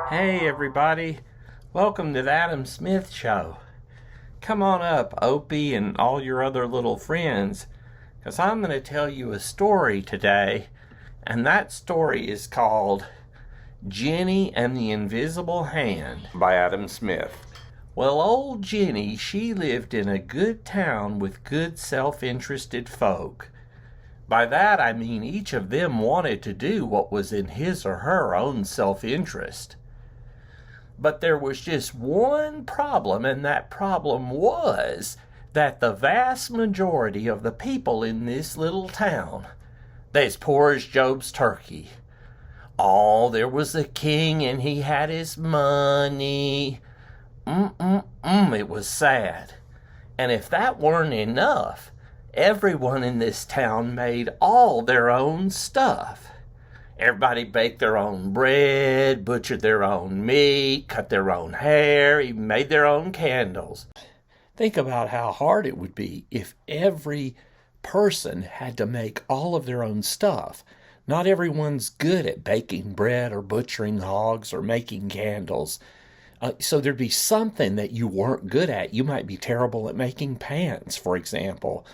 Hey everybody, welcome to the Adam Smith Show. Come on up, Opie and all your other little friends, because I'm going to tell you a story today, and that story is called Jenny and the Invisible Hand by Adam Smith. Well, old Jenny, she lived in a good town with good self-interested folk. By that I mean each of them wanted to do what was in his or her own self-interest. But there was just one problem, and that problem was that the vast majority of the people in this little town, they're as poor as Job's turkey. Oh, there was a king and he had his money. It was sad. And if that weren't enough, everyone in this town made all their own stuff. Everybody baked their own bread, butchered their own meat, cut their own hair, even made their own candles. Think about how hard it would be if every person had to make all of their own stuff. Not everyone's good at baking bread or butchering hogs or making candles. So there'd be something that you weren't good at. You might be terrible at making pants, for example.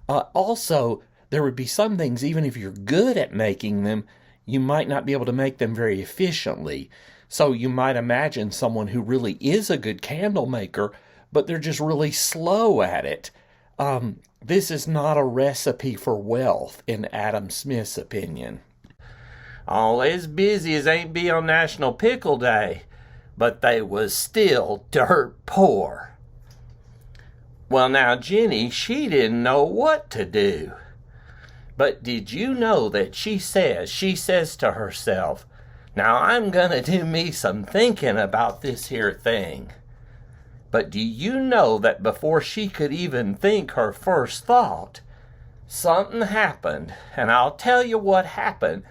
Also, there would be some things, even if you're good at making them, you might not be able to make them very efficiently. So you might imagine someone who really is a good candle maker, but they're just really slow at it. This is not a recipe for wealth, in Adam Smith's opinion. All as busy as ain't be on National Pickle Day, but they was still dirt poor. Well, now, Jenny, she didn't know what to do. But did you know that she says to herself, now I'm going to do me some thinking about this here thing. But do you know that before she could even think her first thought, something happened, and I'll tell you what happened.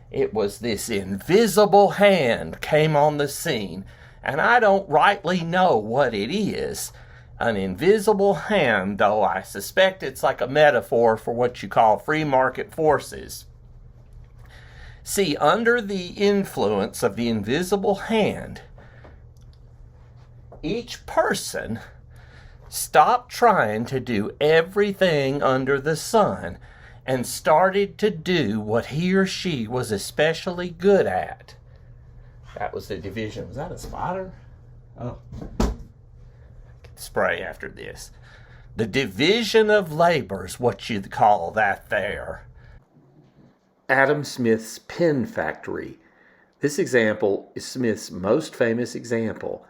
It was this invisible hand came on the scene, and I don't rightly know what it is. An invisible hand, though I suspect it's like a metaphor for what you call free market forces. See, under the influence of the invisible hand, each person stopped trying to do everything under the sun and started to do what he or she was especially good at. That was the division. Was that a spider? Oh. Spray after this. The division of labor's what you'd call that there. Adam Smith's pen factory. This example is Smith's most famous example.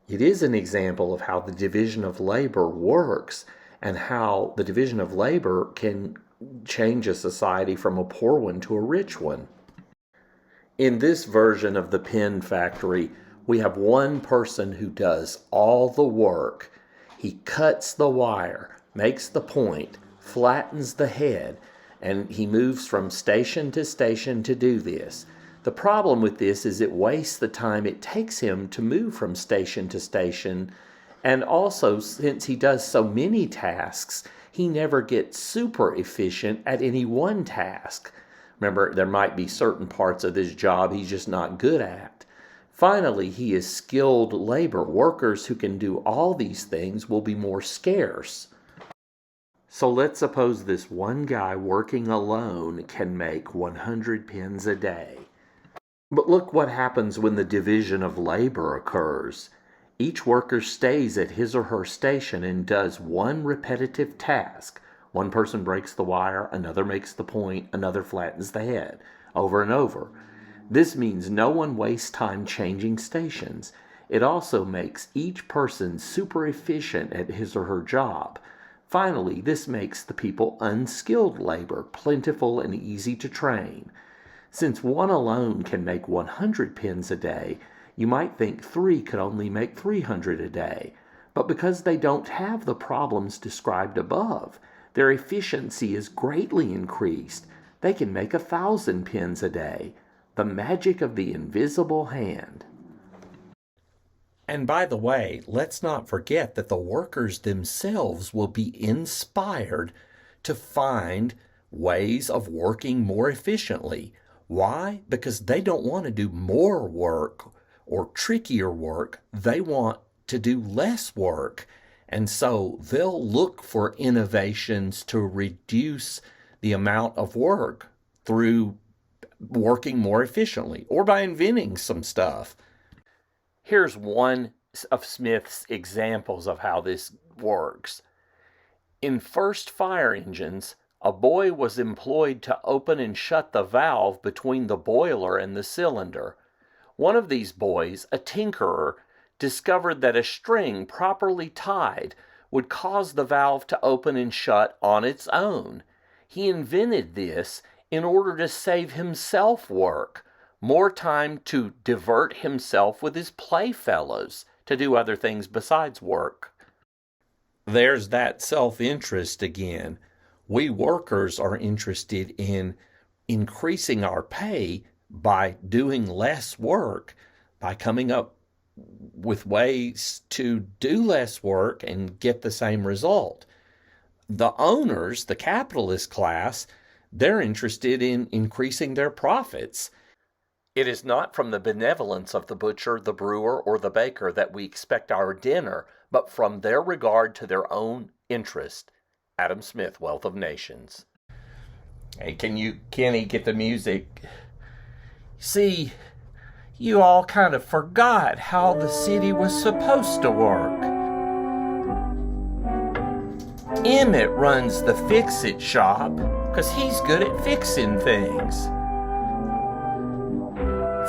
It is an example of how the division of labor works and how the division of labor can change a society from a poor one to a rich one. In this version of the pen factory, we have one person who does all the work. He cuts the wire, makes the point, flattens the head, and he moves from station to station to do this. The problem with this is it wastes the time it takes him to move from station to station, and also since he does so many tasks, he never gets super efficient at any one task. Remember, there might be certain parts of this job he's just not good at. Finally, he is skilled labor. Workers who can do all these things will be more scarce. So let's suppose this one guy working alone can make 100 pens a day. But look what happens when the division of labor occurs. Each worker stays at his or her station and does one repetitive task. One person breaks the wire, another makes the point, another flattens the head, over and over. This means no one wastes time changing stations. It also makes each person super efficient at his or her job. Finally, this makes the people unskilled labor plentiful and easy to train. Since one alone can make 100 pens a day, you might think three could only make 300 a day. But because they don't have the problems described above, their efficiency is greatly increased. They can make 1,000 pens a day. The magic of the invisible hand. And by the way, let's not forget that the workers themselves will be inspired to find ways of working more efficiently. Why? Because they don't want to do more work or trickier work, they want to do less work. And so they'll look for innovations to reduce the amount of work through working more efficiently or by inventing some stuff. Here's one of Smith's examples of how this works. In first fire engines, a boy was employed to open and shut the valve between the boiler and the cylinder. One of these boys, a tinkerer, discovered that a string properly tied would cause the valve to open and shut on its own. He invented this in order to save himself work, more time to divert himself with his playfellows to do other things besides work. There's that self-interest again. We workers are interested in increasing our pay by doing less work, by coming up with ways to do less work and get the same result. The owners, the capitalist class, they're interested in increasing their profits. It is not from the benevolence of the butcher, the brewer, or the baker that we expect our dinner, but from their regard to their own interest. Adam Smith, Wealth of Nations. Hey, can you, Kenny, get the music? See, you all kind of forgot how the city was supposed to work. Emmett runs the fix-it shop because he's good at fixing things.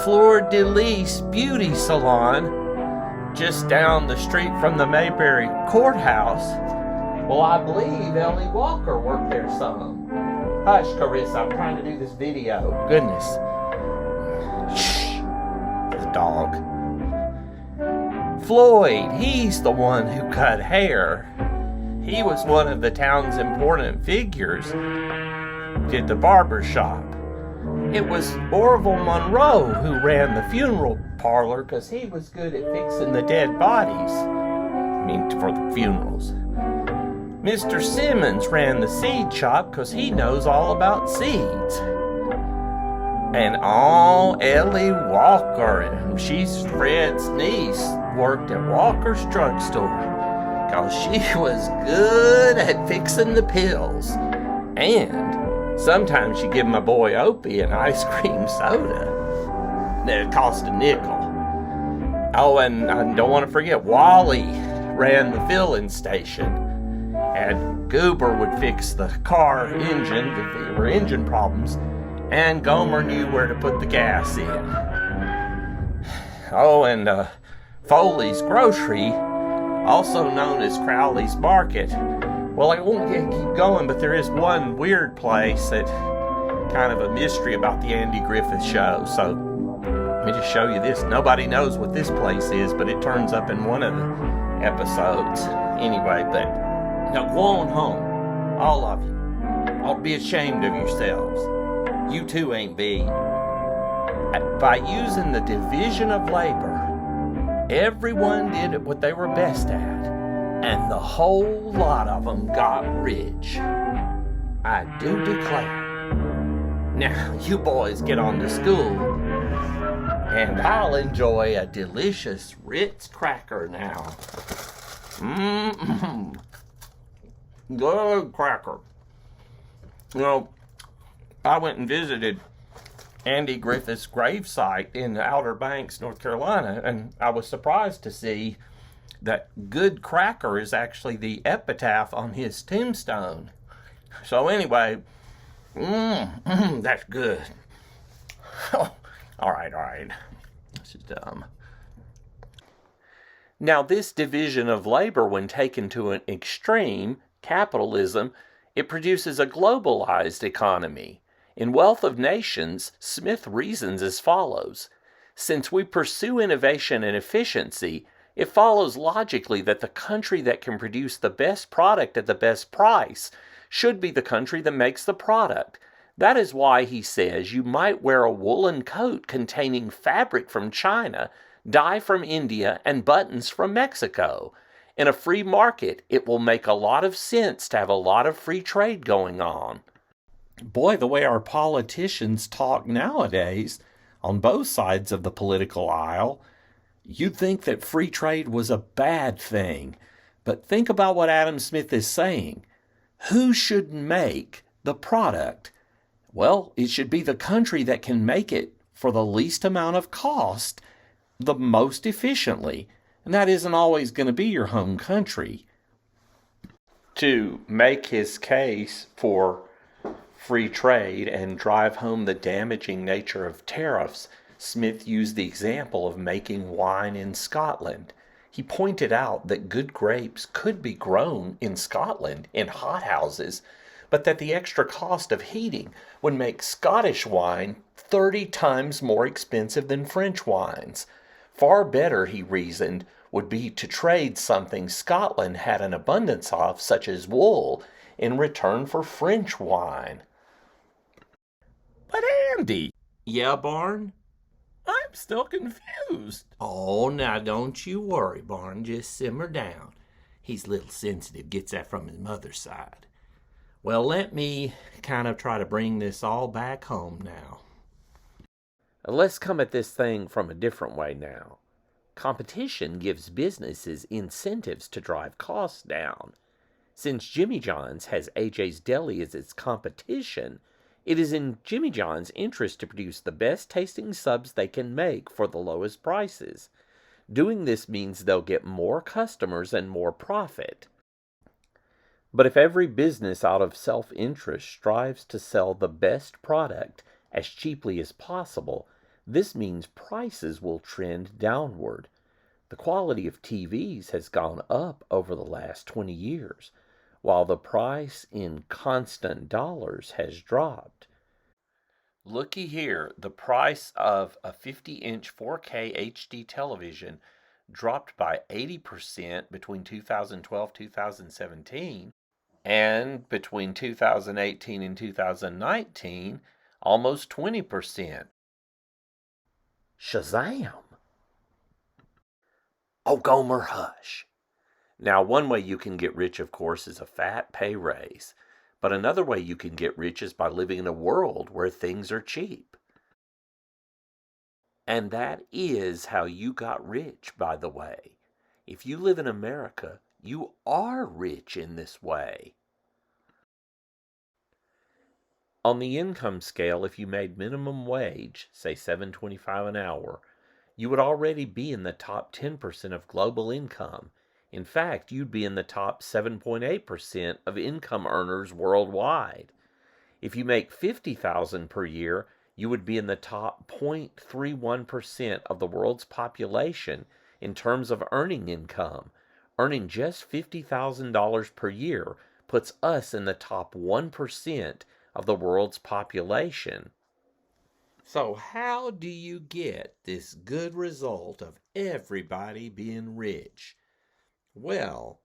Fleur de Lis Beauty Salon, just down the street from the Mayberry Courthouse. Well, I believe Ellie Walker worked there some. Hush, Carissa, I'm trying to do this video. Goodness. Shh. The dog. Floyd, he's the one who cut hair. He was one of the town's important figures. Did the barber shop. It was Orville Monroe who ran the funeral parlor because he was good at fixing the dead bodies. I mean, for the funerals. Mr. Simmons ran the seed shop because he knows all about seeds. And Ellie Walker, she's Fred's niece, worked at Walker's drugstore because she was good at fixing the pills. And sometimes she give my boy Opie an ice cream soda that cost a nickel. Oh, and I don't want to forget, Wally ran the filling station. And Goober would fix the car engine if there were engine problems. And Gomer knew where to put the gas in. Oh, and Foley's Grocery, also known as Crowley's Market. Well, I won't keep going, but there is one weird place that kind of a mystery about the Andy Griffith show. So let me just show you this. Nobody knows what this place is, but it turns up in one of the episodes. Anyway, but now go on home, all of you. Don't be ashamed of yourselves. You too ain't be. By using the division of labor, everyone did what they were best at, and the whole lot of them got rich. I do declare. Now, you boys get on to school, and I'll enjoy a delicious Ritz cracker now. Mmm. Good cracker. You know, I went and visited Andy Griffith's gravesite in the Outer Banks, North Carolina, and I was surprised to see that good cracker is actually the epitaph on his tombstone. So anyway, that's good. all right. This is dumb. Now, this division of labor, when taken to an extreme, capitalism, it produces a globalized economy. In Wealth of Nations, Smith reasons as follows. Since we pursue innovation and efficiency, it follows logically that the country that can produce the best product at the best price should be the country that makes the product. That is why he says you might wear a woolen coat containing fabric from China, dye from India, and buttons from Mexico. In a free market, it will make a lot of sense to have a lot of free trade going on. Boy, the way our politicians talk nowadays, on both sides of the political aisle, You'd think that free trade was a bad thing, but think about what Adam Smith is saying. Who should make the product? Well, it should be the country that can make it for the least amount of cost, the most efficiently. And that isn't always going to be your home country. To make his case for free trade and drive home the damaging nature of tariffs, Smith used the example of making wine in Scotland. He pointed out that good grapes could be grown in Scotland in hothouses, but that the extra cost of heating would make Scottish wine 30 times more expensive than French wines. Far better, he reasoned, would be to trade something Scotland had an abundance of, such as wool, in return for French wine. But Andy... Yeah, Barn? I'm still confused. Oh, now don't you worry, Barn. Just simmer down. He's a little sensitive, gets that from his mother's side. Well, let me kind of try to bring this all back home now. Let's come at this thing from a different way now. Competition gives businesses incentives to drive costs down. Since Jimmy John's has AJ's Deli as its competition, it is in Jimmy John's interest to produce the best tasting subs they can make for the lowest prices. Doing this means they'll get more customers and more profit. But if every business out of self-interest strives to sell the best product as cheaply as possible, this means prices will trend downward. The quality of TVs has gone up over the last 20 years, while the price in constant dollars has dropped. Looky here, the price of a 50-inch 4K HD television dropped by 80% between 2012-2017, and between 2018 and 2019, almost 20%. Shazam! Oh, Gomer, hush. Now, one way you can get rich, of course, is a fat pay raise. But another way you can get rich is by living in a world where things are cheap. And that is how you got rich, by the way. If you live in America, you are rich in this way. On the income scale, if you made minimum wage, say $7.25 an hour, you would already be in the top 10% of global income. In fact, you'd be in the top 7.8% of income earners worldwide. If you make $50,000 per year, you would be in the top 0.31% of the world's population in terms of earning income. Earning just $50,000 per year puts us in the top 1% of the world's population. So how do you get this good result of everybody being rich? Well,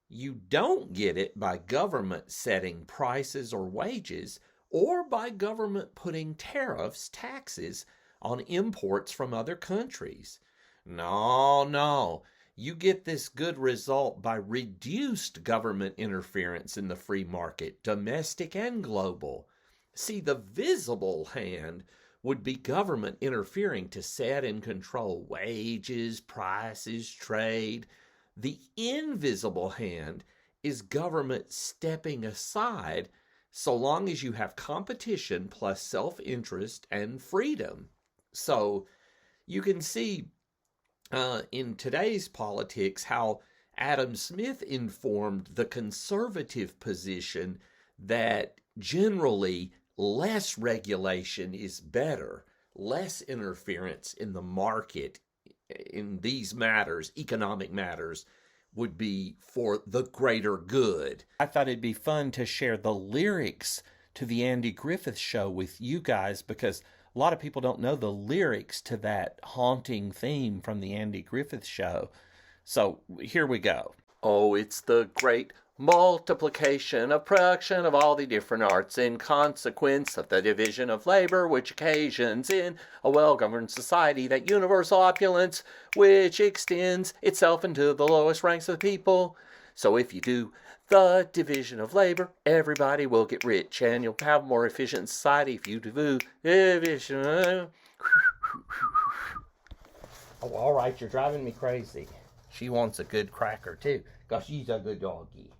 you don't get it by government setting prices or wages, or by government putting tariffs, taxes, on imports from other countries. No. You get this good result by reduced government interference in the free market, domestic and global. See, the visible hand would be government interfering to set and control wages, prices, trade. The invisible hand is government stepping aside so long as you have competition plus self-interest and freedom. So you can see in today's politics how Adam Smith informed the conservative position that generally less regulation is better, less interference in the market in these matters, economic matters, would be for the greater good. I thought it'd be fun to share the lyrics to the Andy Griffith Show with you guys, because a lot of people don't know the lyrics to that haunting theme from the Andy Griffith Show. So here we go. Oh, it's the great multiplication of production of all the different arts in consequence of the division of labor, which occasions in a well-governed society that universal opulence which extends itself into the lowest ranks of the people. So if you do the division of labor, everybody will get rich, and you'll have a more efficient society if you do division. Oh, all right, you're driving me crazy. She wants a good cracker, too, because she's a good doggy.